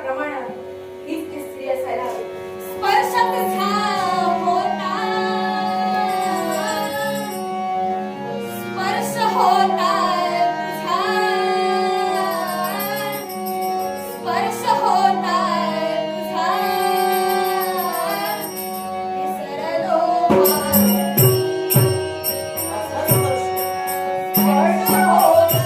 प्रमाण हीच ती स्त्री असायला हवी. स्पर्श तुझा होता, स्पर्श होता तुझा, स्पर्श होता तुझा, विसरलो स्पर्श होता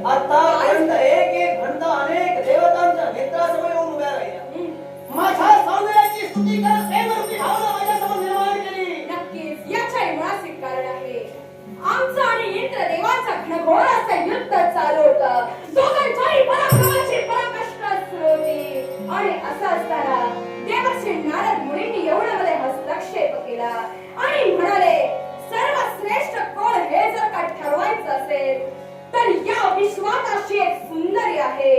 आतापर्यंत एक एक घंटा अनेक देवतांच्या नेत्रासमोर येऊन उभ्या राहिल्या. माझ्या सौंदर्याची स्तुती करत प्रेमरूपी भावना माझ्यासमोर निर्माण केली. नक्कीच याच्याही मुळात कारण आहे. आमचं आणि इंद्र देवाचा घनघोर असं युद्ध चालू होतं. दोघांच्याही पराक्रमाची पराकाष्ठा सुरू होती. आणि असं असताना देवर्षी नारद मुनींनी एवढा मध्ये हस्तक्षेप केला आणि म्हणाले, सर्वश्रेष्ठ कोण हे जर का ठरवायचं असेल तर या विश्वात अशी एक सुंदरी आहे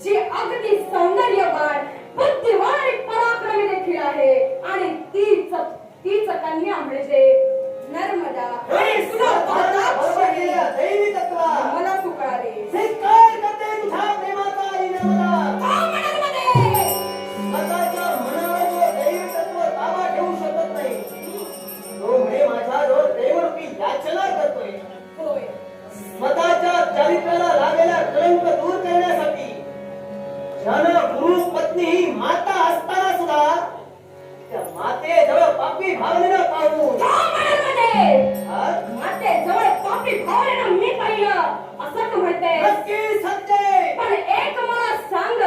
जी अगदी सौंदर्यवान, बुद्धिवान आणि पराक्रमी देखील आहे. आणि तीच कन्या म्हणजे नर्मदा. आणि तुला बरोबर गेल्या दैवी तत्वा मला तू कळाले. स्वीकार करते तुझ्या प्रेमाचा आणि नर्मदा. का मनामध्ये स्वतःच्या मनावर जो दैवी तत्व ताबा ठेवू शकत नाही तो म्हणे माझा जो प्रेमरूपी याचना करतोय. होय, स्वतःच्या चरित्राला लागलेला कलंक दूर करण्यासाठी ज्यानं गुरु पत्नी ही माता असताना सुद्धा त्या मातेजवळ पापी भावनेनं पाहून माते जवळ पापी भावनेनं मी पाहिलं असं तू म्हणते. नक्की सत्य. पण एक मला सांग,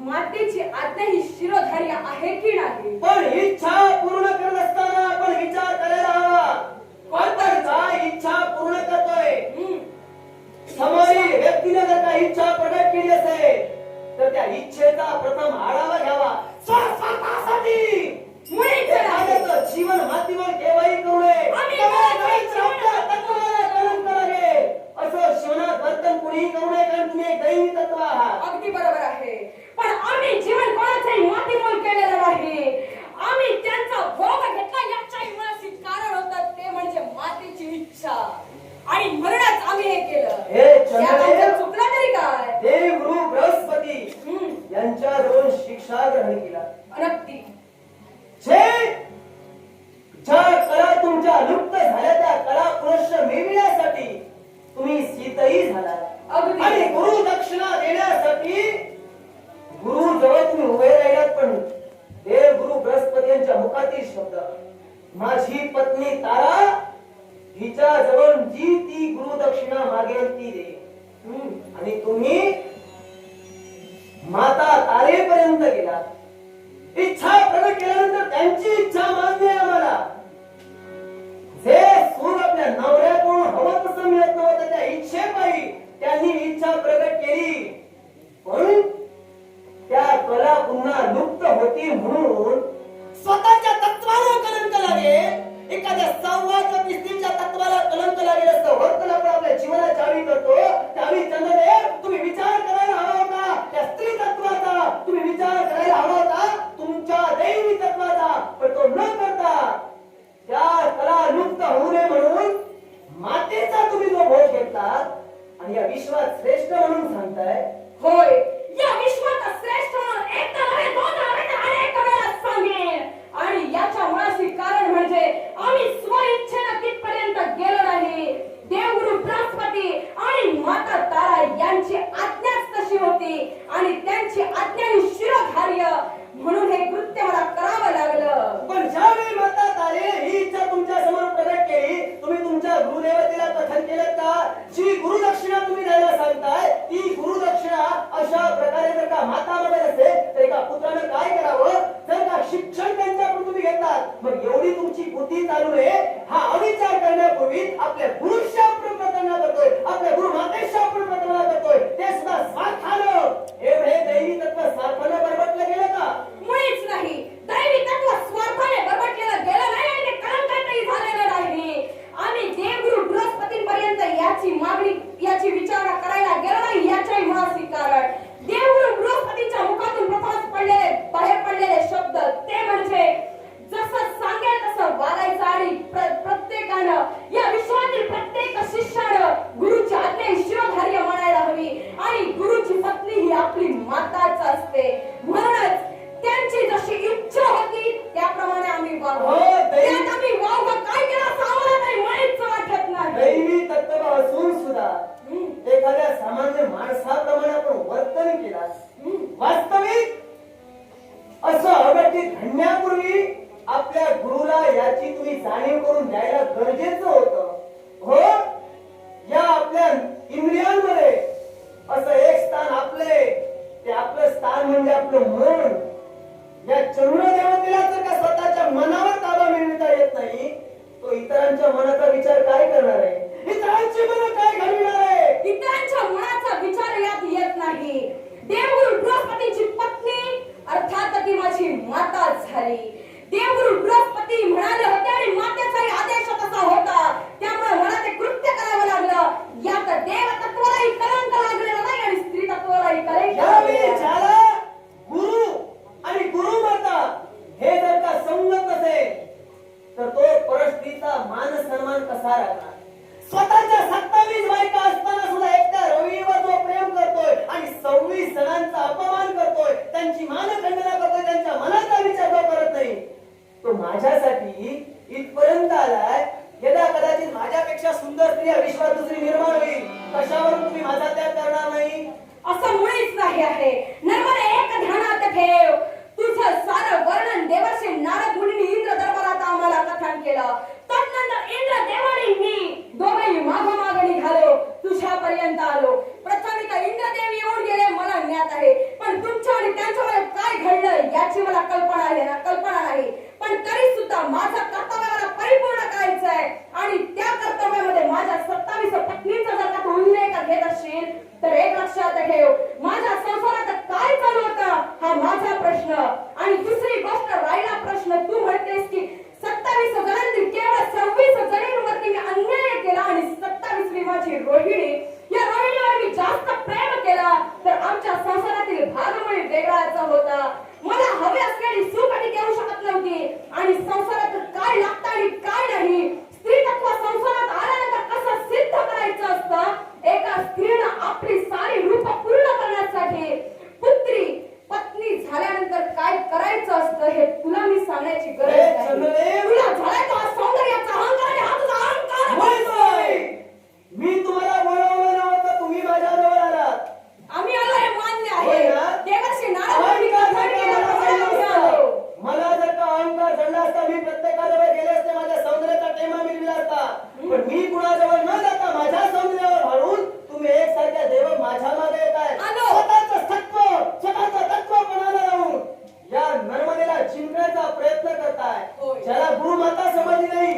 मातेची आज्ञा ही शिरोधार्य आहे की नाही? पण इच्छा पूर्ण करत असताना आपण विचार करायला हवा, कोणतर काय इच्छा पूर्ण करतोय. समोरील व्यक्तीने जर का इच्छा प्रकट केली असेल तर त्या इच्छेचा प्रथम आढावा घ्यावा. स्वतःसाठी जीवन मातीवर केव्हाही करू नये. कलंक लागेल असं शिवनात वर्तन कुणीही करू नये, कारण तुम्ही एक दैवी तत्व आहात. अगदी बरोबर आहे. पण आम्ही जीवन कोणाचाही मातीमोल केलेलं नाही. आम्ही त्यांचा भोग घेतला याच्याही मुळाशी कारण होतं ते म्हणजे मातेची इच्छा. आणि म्हणूनच आम्ही हे केलं. हे चुकला तरी काय? देव गुरु बृहस्पती यांच्या दोन शिक्षा ग्रहण केला. नक्की ज्या कला तुमच्या लुप्त झाल्या त्या कला पुनश्च मिळविण्यासाठी तुम्ही शीतही झाला. आणि गुरु दक्षिणा देण्यासाठी गुरु जवळ तुम्ही उभे राहिलात. पण देव गुरु बृहस्पती यांच्या मुखातील हिच्या जवळ जी ती गुरुदक्षिणा मागेल ती दे. आणि तुम्ही माता तारेपर्यंत गेलात. इच्छा प्रकट केल्यानंतर त्यांची इच्छा मान्य आहे आम्हाला. जे सूर आपल्या नवऱ्याकडून हवं तसं मिळत नव्हतं त्या इच्छेपायी त्यांनी इच्छा प्रकट केली. पण त्या कला पुन्हा लुप्त होती म्हणून स्वतःच्या तत्वाला कलंक लागेल, एखाद्या संवाद स्त्रीच्या तत्वाला कलंक लागेल असं वर्तन आपण आपल्या जीवनात ज्यावेळी करतो त्यावेळी चंद्रदेव तुम्ही विचार करायला हवा होता. त्या स्त्री तत्वाचा तुम्ही विचार करायला हवा होता, तुमच्या दैवी तत्वाचा. पण तो न करता त्या कला लुप्त होऊ नये म्हणून मातेचा तुम्ही जो भोग घेतला आणि या विश्वात श्रेष्ठ म्हणून सांगताय. होय, या विश्वात श्रेष्ठ म्हणून एक तर नव्हे, दोन नव्हे तर अनेक वेळा सांगेन. आणि याच्या मुळाशी कारण म्हणजे आम्ही स्वइच्छेनं तिथपर्यंत गेलो नाही. देवगुरु बृहस्पती आणि माता तारा यांची आज्ञाच तशी होती आणि त्यांची आज्ञाने शिरोधार्य म्हणून हे कृत्य मला करावं लागलं. पण ज्यावेळी माता तारे ही इच्छा तुमच्या समोर प्रकट केली, तुम्ही तुमच्या गुरुदेवतेला कथन केलं का जी गुरुदक्षिणा तुम्ही द्यायला सांगताय ती गुरुदक्षिणा अशा प्रकारे जर का माता मागत असेल तर एका पुत्रानं काय करावं? जर का शिक्षण त्यांच्याकडून तुम्ही घेतलात मग एवढी तुमची बुद्धी चालू नये हा अविचार करण्यापूर्वी आपल्या गुरुच्या आपण प्रार्थना करतोय, आपल्या गुरु मातेच्या आपण प्रार्थना करतोय, ते सुद्धा स्वार्थानं. एवढे दैवी तत्व स्वार्थानं बरबटलं गेलं का? मुळीच नाही. दैवी तत्व स्वार्थाने बरबटलेलं गेलं नाही आणि ते कलंकितही झालेलं नाही. आम्ही देवगुरु बृहस्पतींपर्यंत याची मागणी याची विचारणा करायला गेलो नाही. याच्याही मुळाशी कारण देवगुरु बृहस्पतीच्या मुखातून प्रथमच बाहेर पडलेले शब्द ते म्हणजे जसं सांगेल तसं वागायचं आणि प्रत्येकानं या विश्वातील प्रत्येक शिष्यानं गुरुची आज्ञा शिरोधार्य म्हणायला हवी आणि गुरुची पत्नी ही आपली माताच असते. म्हणूनच त्यांची जशी इच्छा होती त्याप्रमाणे आम्ही वागलो. त्यात आम्ही वावगं काय केलं असं आम्हाला काही माहीत वाटत नाही. दैवी तत्व असून सुद्धा एखाद्या सामान्य माणसाप्रमाणे आपण वर्तन केलं. वास्तविक असं अघटित घडण्यापूर्वी आपल्या गुरुला याची तुम्ही जाणीव करून द्यायला गरजेचं होतं. हो, या आपल्या इंद्रियांमध्ये असं एक स्थान आपले, ते आपलं स्थान म्हणजे आपलं मन. या चंद्रदेवतेला जर का स्वतःच्या मनावर ताबा मिळवता येत नाही तो इतरांच्या मनाचा विचार काय करणार आहे? इतरांची मनं काय घडविणार आहे? इतरांच्या मनाचा विचार यात येत नाही. देवगुरु बृहस्पतीची पत्नी अर्थात ती माझी माता झाली. देवगुरु बृहस्पती म्हणाले होते आणि मातेचाही आदेश तसा होता, त्यामुळे मला ते कृत्य करावं लागलं. यात देव तत्वालाही कलंक लागलेला नाही आणि स्त्री तत्वालाही कलंक यावेळी ज्याला गुरु आणि गुरुमाता हे जर का संगत असेल तर तो परस्त्रीचा मान सन्मान कसा राखणार? स्वतःच्या 27 बायका असताना सुद्धा एकट्या रवीवर जो प्रेम करतोय आणि 26 जणांचा अपमान करतोय, त्यांची मानखंडना करतोय, त्यांच्या मनाचा विचार जो करत नाही तो माझ्यासाठी इथपर्यंत आलाय. यदा कदाचित माझ्यापेक्षा सुंदर स्त्री विश्वात दुसरी निर्माण होईल, कशावरून तुम्ही माझा त्याग करणार नाही? असं मुळीच नाही आहे. नर्मदे एक ध्यानात ठेव, तुझं सारं वर्णन देवर्षी नारद मुनींनी इंद्र दरबारात आम्हाला कथन केलं. तदनंतर इंद्र देवानी मी दोघेही मागोमाग निघालो, तुझ्यापर्यंत आलो. प्रथम इंद्रदेव येऊन गेले मला ज्ञात आहे, पण तुमच्या आणि त्यांच्यामध्ये काय घडलं याची मला कल्पना नाही. पण तरी सुद्धा माझं कर्तव्य मला परिपूर्ण करायचं आहे आणि त्या कर्तव्यामध्ये माझ्या 27 पत्नींचा जर का उल्लेख घेत असशील तर एक लक्षात ठेव, माझ्या संसारात काय चालू होतं हा माझा प्रश्न. आणि दुसरी गोष्ट राहिला प्रश्न, तू म्हणतेस की 27 जणांनी केवळ 26 जणांवरती मी मी कुणाजवळ न जाता माझ्या सौंदर्यावर भाळून तुम्ही एकसारख्या देव माझ्या मागे येताय. आलो. स्वतःचं सत्व, स्वतःचं तत्व पणाला लावून या नर्मदेला जिंकण्याचा प्रयत्न करताय. होय. ज्याला गुरुमाता समजली नाही,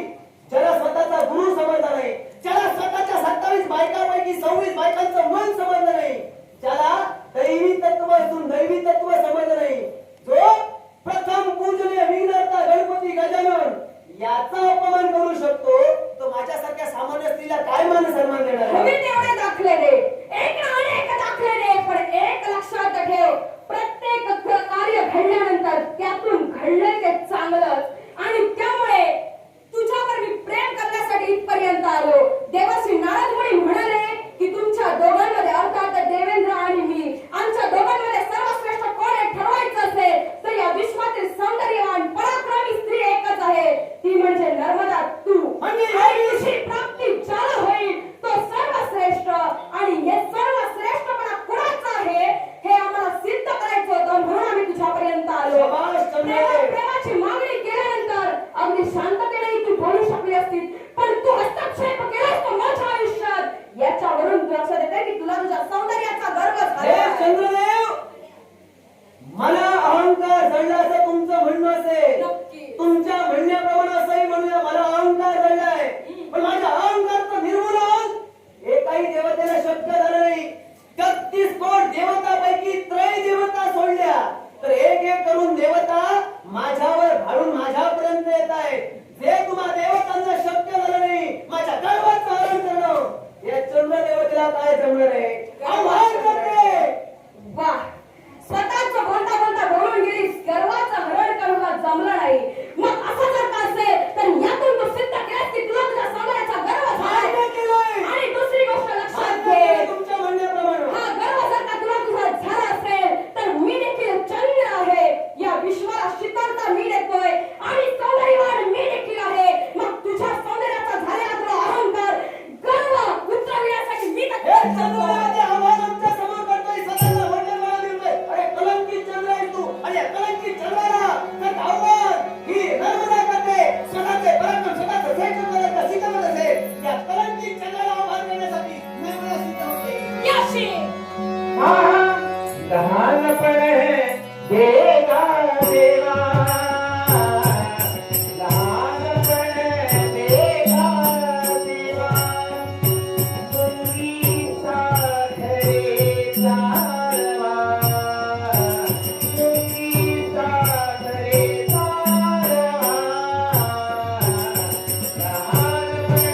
ज्याला स्वतःचा गुरु समजला नाही, ज्याला स्वतःच्या 27 बायकांपैकी 26 बायकांचं मन समजलं नाही, ज्याला दैवी तत्व असून दैवी तत्व समजलं नाही, जो प्रथम पूजनीय विघ्नहर्ता गणपती गजानन याचा अपमान करू शकतो, तो माझ्यासारख्या सामान्य स्त्रीला काय मान सन्मान देणार तुम्ही आहे? तेवढे दाखले दे, एक ना अनेक दाखले दे, पण एक लक्षात ठेव, प्रत्येक कार्य घडल्यानंतर त्यातून घडलं ते चांगलंच. आणि त्यामुळे तुझ्यावर मी प्रेम करण्यासाठी इथपर्यंत आलो. देवश्री नारद मुनी म्हणाले की तुमच्या दोघांमध्ये अर्थात देवेंद्र आणि मी आमच्या दोघांमध्ये सर्वश्रेष्ठ कोण आहे ठरवायचं असेल तर या विश्वातील सौंदर्यवान पराक्रमी स्त्री एकच आहे, ती म्हणजे नर्मदा तू. म्हणजे आणि तुझी प्राप्ती ज्याला होईल तो सर्वश्रेष्ठ. आणि हे सर्वश्रेष्ठपणा कुणाचा आहे हे आम्हाला सिद्ध करायचं होतं, म्हणून आम्ही तुझ्यापर्यंत आलो. शाबास चंद्रे. प्रेमाची मागणी केल्यानंतर अगदी शांततेने तू बोलू शकली असतीस, पण तू हस्तक्षेप केलास तो माझ्या आयुष्यात. याच्यावरून तू लक्षात येते की तुला तुझ्या सौंदर्याचा गर्व हे झाला. चंद्रदेव, मला अहंकार जडला असं तुमचं म्हणणं असेल. नक्की. तुमच्या म्हणण्याप्रमाणे असंही म्हणूया मला अहंकार जडलाय, पण माझ्या अहंकारचं निर्मूलन एकाही देवतेला शक्य झालं नाही. 33 कोट देवतापैकी त्रय देवता सोडल्या तर एक एक करून देवता माझ्यावर भाडून माझ्यापर्यंत येत आहे. जे तुम्हा देवतांना शक्य झालं नाही, माझ्या गर्वाचं हरण करणं, या चंद्रदेवतेला काय जमणार आहे? आव्हान करते. वाह, स्वतःच बोलता बोलता बोलून गेलीस, गर्वाचं हरण करणं जमलं नाही. मग असं जर का असेल तर यातून तू सिद्ध केलंस की तुला तुझ्या सौंदर्याचा गर्व झालाय. मान्य केलंय. आणि दुसरी गोष्ट लक्षात मान्य घे, केलंय तुमच्या म्हणण्याप्रमाणे. हा गर्व जर का तुला तुझा झाला असेल तर मी देखील चंद्र आहे. या विश्वाला शीतलता मी देतोय आणि सौंदर्यवान मी देखील आहे. मग तुझ्या सौंदर्याचा झालेला तुला अहंकार गर्व उतरविण्यासाठी मी तर हे चंद्रदेवते आव्हान आमच्या समोर करतोय, स्वतःला वंदनमाळा देतोय. अरे कलंकित चंद्र आहेस तू, आणि या कलंकित चंद्राला तर आव्हान ही नर्मदा करते. स्वतःचे पराक्रम, स्वतःचं श्रेष्ठ पराक्रम सिद्ध असेल, या कलंकित चंद्राला आव्हान करण्यासाठी नर्मदा सिद्ध होते. याशी लहानपण देगा देवा, लहानपण देगा देवा, मुंगी साखरे चालवा, मुंगी साखरे चालवा, लहानपण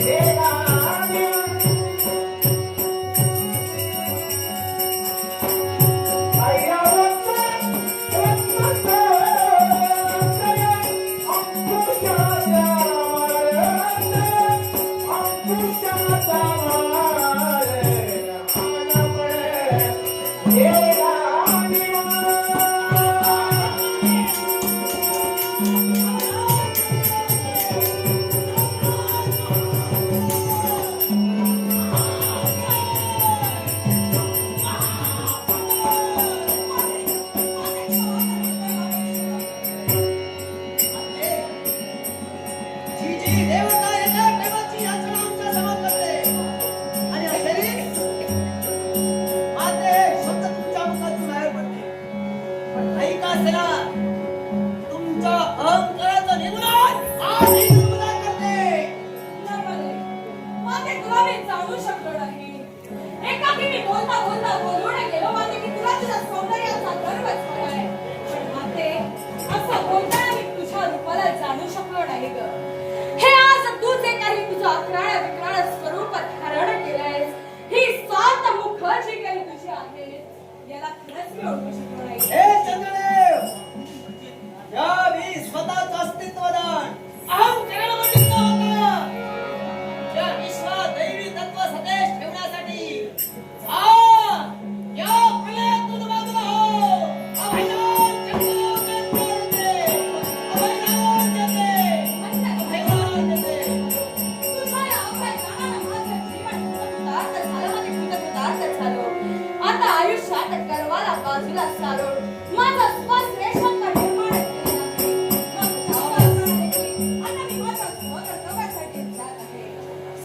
देगा देवा. जी जी देवता येतात देवाची याचना आमच्या समोर करते. आणि अखेरीस मात्र हे शब्द तुमच्या मुखातून बाहेर पडते. पण ऐका सेना, तुमच्या अहंकाराचं निर्मूलन आज ही नर्मदा करते. नर्मदे, माते तुला मी जाणू शकलो नाही. एकाकी मी बोलता बोलता बोलून गेलो माते की तुला तुझ्या सौंदर्याचा गर्व झालाय. पण माते असं बोलताना मी तुझ्या रूपाला जाणू शकलो नाही ग. हे आज तू जे काही तुझं अक्राळ विक्राळ स्वरूप धारण केलंयस, ही सात मुख जी काही तुझी आहेत, याला खरंच मी ओळखू शकलो नाही. हे